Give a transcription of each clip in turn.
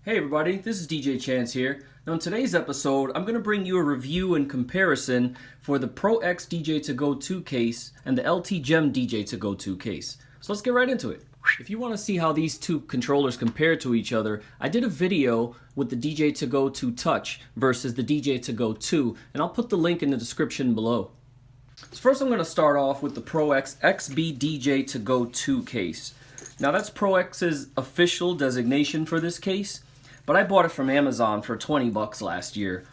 Hey everybody, this is DJChance here. Now in today's episode, I'm going to bring you a review and comparison for the Pro-X DJ2go2 case and the LTGem DJ2go2 case. So let's get right into it. If you want to see how these two controllers compare to each other, I did a video with the DJ2go2 Touch versus the DJ2go2, and I'll put the link in the description below. So first I'm going to start off with the Pro-X XB DJ2go2 case. Now that's Pro-X's official designation for this case, but I bought it from Amazon for 20 bucks last year.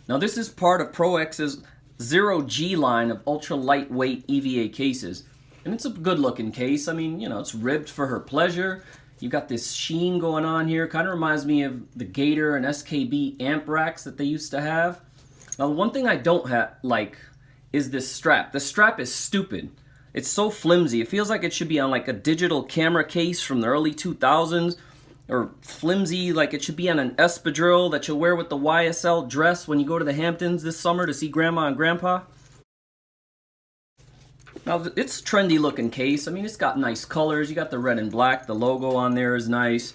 Now this is part of Pro-X's 0G line of ultra lightweight EVA cases. And it's a good looking case. I mean, you know, it's ribbed for her pleasure. You got this sheen going on here. Kind of reminds me of the Gator and SKB amp racks that they used to have. Now the one thing I don't like is this strap. The strap is stupid. It's so flimsy. It feels like it should be on like a digital camera case from the early 2000s. Or flimsy, like it should be on an espadrille that you'll wear with the YSL dress when you go to the Hamptons this summer to see Grandma and Grandpa. Now, it's a trendy looking case. I mean, it's got nice colors. You got the red and black. The logo on there is nice.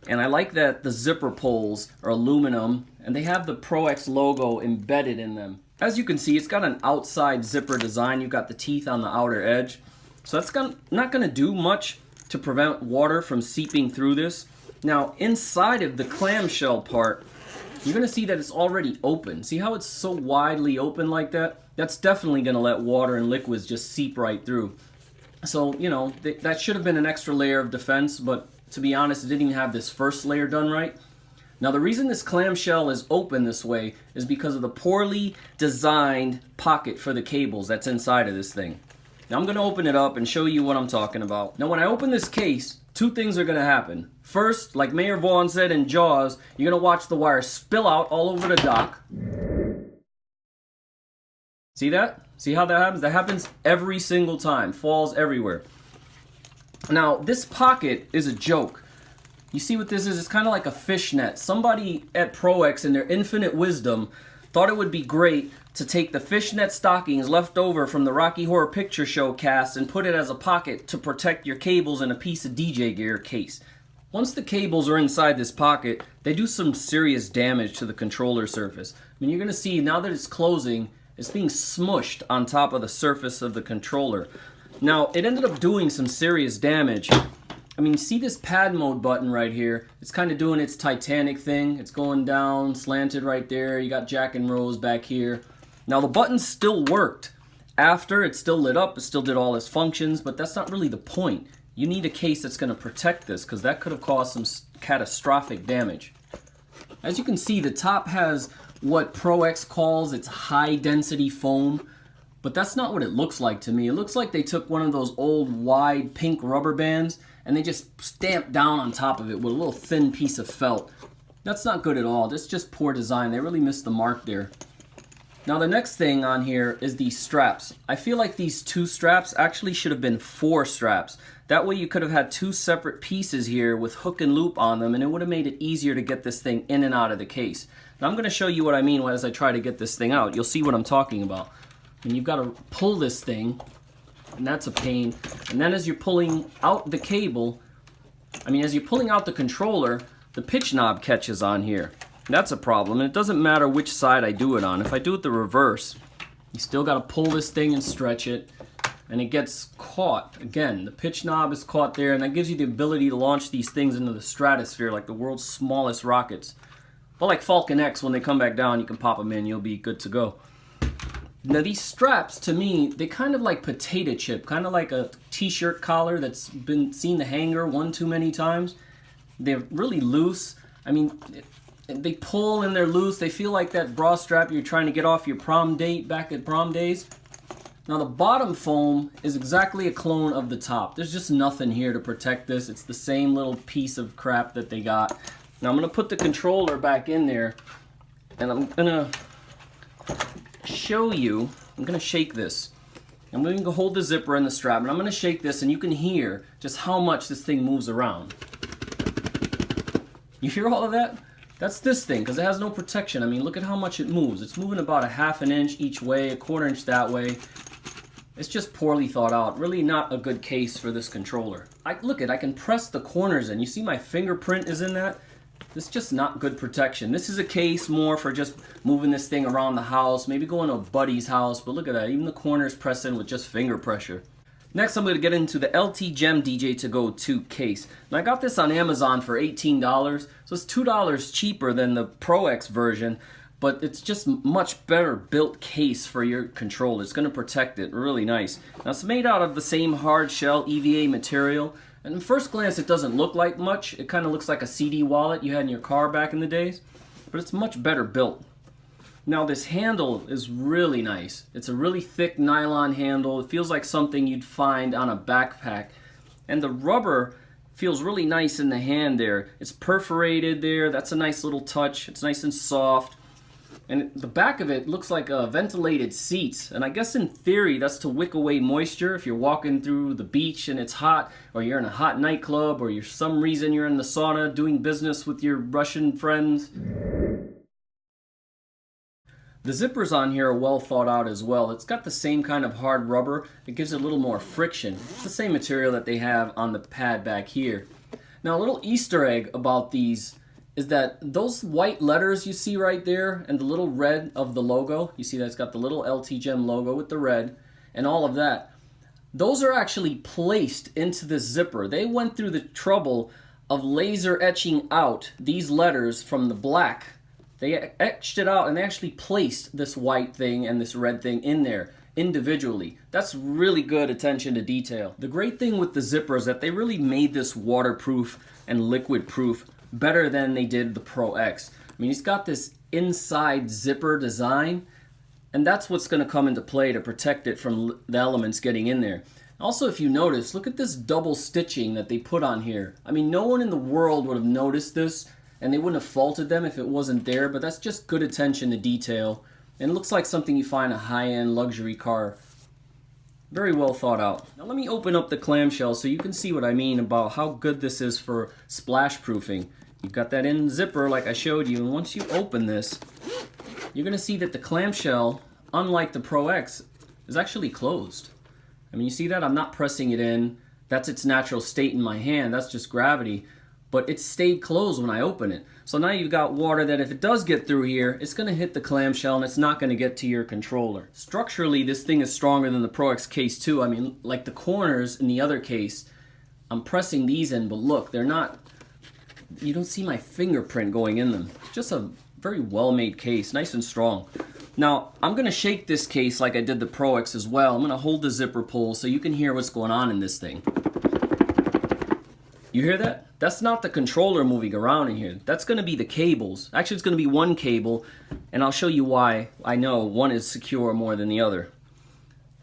And I like that the zipper pulls are aluminum, and they have the Pro-X logo embedded in them. As you can see, it's got an outside zipper design. You've got the teeth on the outer edge. So that's not going to do much to prevent water from seeping through this. Now, inside of the clamshell part, you're going to see that it's already open. See how it's so widely open like that? That's definitely going to let water and liquids just seep right through. So, you know, that should have been an extra layer of defense, but to be honest, it didn't even have this first layer done right. Now, the reason this clamshell is open this way is because of the poorly designed pocket for the cables that's inside of this thing. Now, I'm going to open it up and show you what I'm talking about. Now, when I open this case, two things are going to happen. First, like Mayor Vaughn said in Jaws, you're going to watch the wire spill out all over the dock. See that? See how that happens? That happens every single time. Falls everywhere. Now, this pocket is a joke. You see what this is? It's kind of like a fishnet. Somebody at Pro-X, in their infinite wisdom, thought it would be great to take the fishnet stockings left over from the Rocky Horror Picture Show cast and put it as a pocket to protect your cables and a piece of DJ gear case. Once the cables are inside this pocket, they do some serious damage to the controller surface. I mean, you're going to see now that it's closing, it's being smushed on top of the surface of the controller. Now, it ended up doing some serious damage. I mean, see this pad mode button right here? It's kind of doing its Titanic thing. It's going down, slanted right there. You got Jack and Rose back here. Now, the button still worked. After, it still lit up. It still did all its functions, but that's not really the point. You need a case that's going to protect this because that could have caused some catastrophic damage. As you can see, the top has what Pro-X calls its high-density foam, but that's not what it looks like to me. It looks like they took one of those old wide pink rubber bands and they just stamped down on top of it with a little thin piece of felt. That's not good at all. That's just poor design. They really missed the mark there. Now the next thing on here is these straps. I feel like these two straps actually should have been 4 straps. That way you could have had 2 separate pieces here with hook and loop on them, and it would have made it easier to get this thing in and out of the case. Now I'm going to show you what I mean as I try to get this thing out. You'll see what I'm talking about. And you've got to pull this thing, and that's a pain. And then as you're pulling out the cable, as you're pulling out the controller, the pitch knob catches on here. That's a problem, and it doesn't matter which side I do it on. If I do it the reverse, you still got to pull this thing and stretch it, and it gets caught. Again, the pitch knob is caught there, and that gives you the ability to launch these things into the stratosphere like the world's smallest rockets. But like Falcon X, when they come back down, you can pop them in, you'll be good to go. Now these straps, to me, they kind of like potato chip, kind of like a t-shirt collar that's been seen the hanger one too many times. They're really loose. I mean, they pull and they're loose. They feel like that bra strap you're trying to get off your prom date back at prom days. Now the bottom foam is exactly a clone of the top. There's just nothing here to protect this. It's the same little piece of crap that they got. Now I'm going to put the controller back in there, and I'm going to show you. I'm going to shake this. I'm going to hold the zipper and the strap, and I'm going to shake this, and you can hear just how much this thing moves around. You hear all of that? That's this thing, because it has no protection. I mean, look at how much it moves. It's moving about a 1/2 inch each way, 1/4 inch that way. It's just poorly thought out. Really not a good case for this controller. I can press the corners in. You see my fingerprint is in that? This is just not good protection. This is a case more for just moving this thing around the house, maybe going to a buddy's house, but look at that. Even the corners press in with just finger pressure. Next, I'm going to get into the LTGem DJ2go2 case. And I got this on Amazon for $18, so it's $2 cheaper than the Pro-X version, but it's just much better built case for your controller. It's going to protect it really nice. Now, it's made out of the same hard shell EVA material, and at first glance it doesn't look like much. It kind of looks like a CD wallet you had in your car back in the days, but it's much better built. Now this handle is really nice. It's a really thick nylon handle. It feels like something you'd find on a backpack. And the rubber feels really nice in the hand there. It's perforated there. That's a nice little touch. It's nice and soft. And the back of it looks like ventilated seats. And I guess in theory that's to wick away moisture if you're walking through the beach and it's hot, or you're in a hot nightclub, or some reason you're in the sauna doing business with your Russian friends. The zippers on here are well thought out as well. It's got the same kind of hard rubber. It gives it a little more friction. It's the same material that they have on the pad back here. Now a little Easter egg about these is that those white letters you see right there and the little red of the logo, you see that it's got the little LTGem logo with the red and all of that, those are actually placed into the zipper. They went through the trouble of laser etching out these letters from the black. They etched it out and they actually placed this white thing and this red thing in there individually. That's really good attention to detail. The great thing with the zipper is that they really made this waterproof and liquid proof better than they did the Pro-X. I mean, it's got this inside zipper design, and that's what's going to come into play to protect it from the elements getting in there. Also, if you notice, look at this double stitching that they put on here. I mean, no one in the world would have noticed this, and they wouldn't have faulted them if it wasn't there, but that's just good attention to detail. And it looks like something you find in a high-end luxury car. Very well thought out. Now let me open up the clamshell so you can see what I mean about how good this is for splash proofing. You've got that in zipper like I showed you, and once you open this, you're going to see that the clamshell, unlike the Pro-X, is actually closed. I mean, you see that? I'm not pressing it in. That's its natural state in my hand. That's just gravity. But it stayed closed when I open it. So now you've got water that if it does get through here, it's going to hit the clamshell and it's not going to get to your controller. Structurally, this thing is stronger than the Pro-X case too. I mean, like the corners in the other case, I'm pressing these in, but look, they're not, you don't see my fingerprint going in them. Just a very well-made case, nice and strong. Now, I'm going to shake this case like I did the Pro-X as well. I'm going to hold the zipper pull so you can hear what's going on in this thing. You hear that? That's not the controller moving around in here. That's going to be the cables. Actually, it's going to be one cable, and I'll show you why I know one is secure more than the other.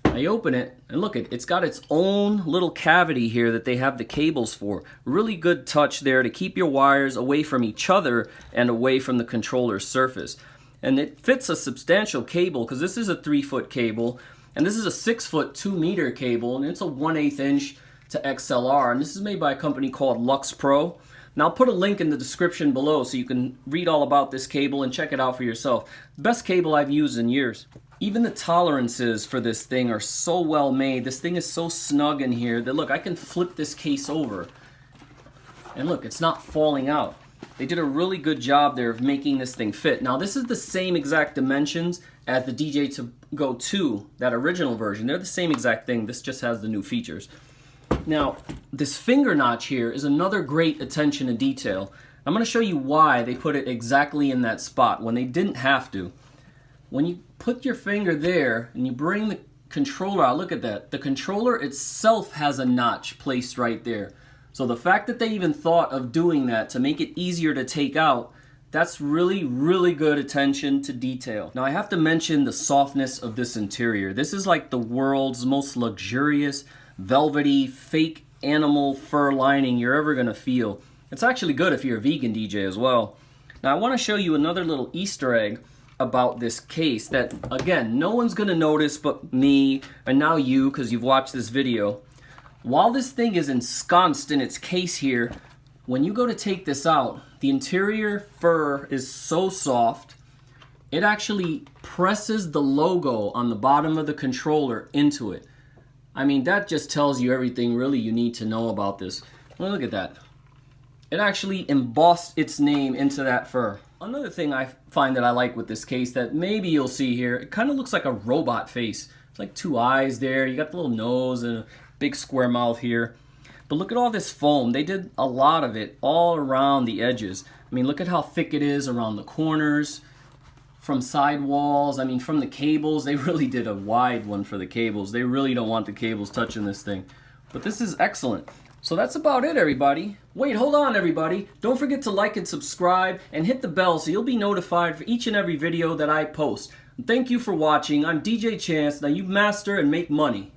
I open it, and look, it's got its own little cavity here that they have the cables for. Really good touch there to keep your wires away from each other and away from the controller's surface. And it fits a substantial cable because this is a 3-foot cable, and this is a 6-foot 2-meter cable, and it's a 1/8 inch to XLR, and this is made by a company called Lyx Pro. Now I'll put a link in the description below so you can read all about this cable and check it out for yourself. Best cable I've used in years. Even the tolerances for this thing are so well made. This thing is so snug in here that look, I can flip this case over and look, it's not falling out. They did a really good job there of making this thing fit. Now this is the same exact dimensions as the DJ2go2, that original version. They're the same exact thing, this just has the new features. Now, this finger notch here is another great attention to detail. I'm going to show you why they put it exactly in that spot when they didn't have to. When you put your finger there and you bring the controller out, look at that. The controller itself has a notch placed right there. So the fact that they even thought of doing that to make it easier to take out, that's really, really good attention to detail. Now I have to mention the softness of this interior. This is like the world's most luxurious, velvety, fake animal fur lining you're ever going to feel. It's actually good if you're a vegan DJ as well. Now I want to show you another little Easter egg about this case that, again, no one's going to notice but me, and now you, because you've watched this video. While this thing is ensconced in its case here, when you go to take this out, the interior fur is so soft, it actually presses the logo on the bottom of the controller into it. I mean, that just tells you everything really you need to know about this. Well, look at that. It actually embossed its name into that fur. Another thing I find that I like with this case that maybe you'll see here, it kind of looks like a robot face. It's like two eyes there. You got the little nose and a big square mouth here. But look at all this foam. They did a lot of it all around the edges. I mean, look at how thick it is around the corners, from side walls. I mean, from the cables. They really did a wide one for the cables. They really don't want the cables touching this thing. But this is excellent. So that's about it, everybody. Wait, hold on, everybody. Don't forget to like and subscribe and hit the bell so you'll be notified for each and every video that I post. Thank you for watching. I'm DJ Chance. Now you master and make money.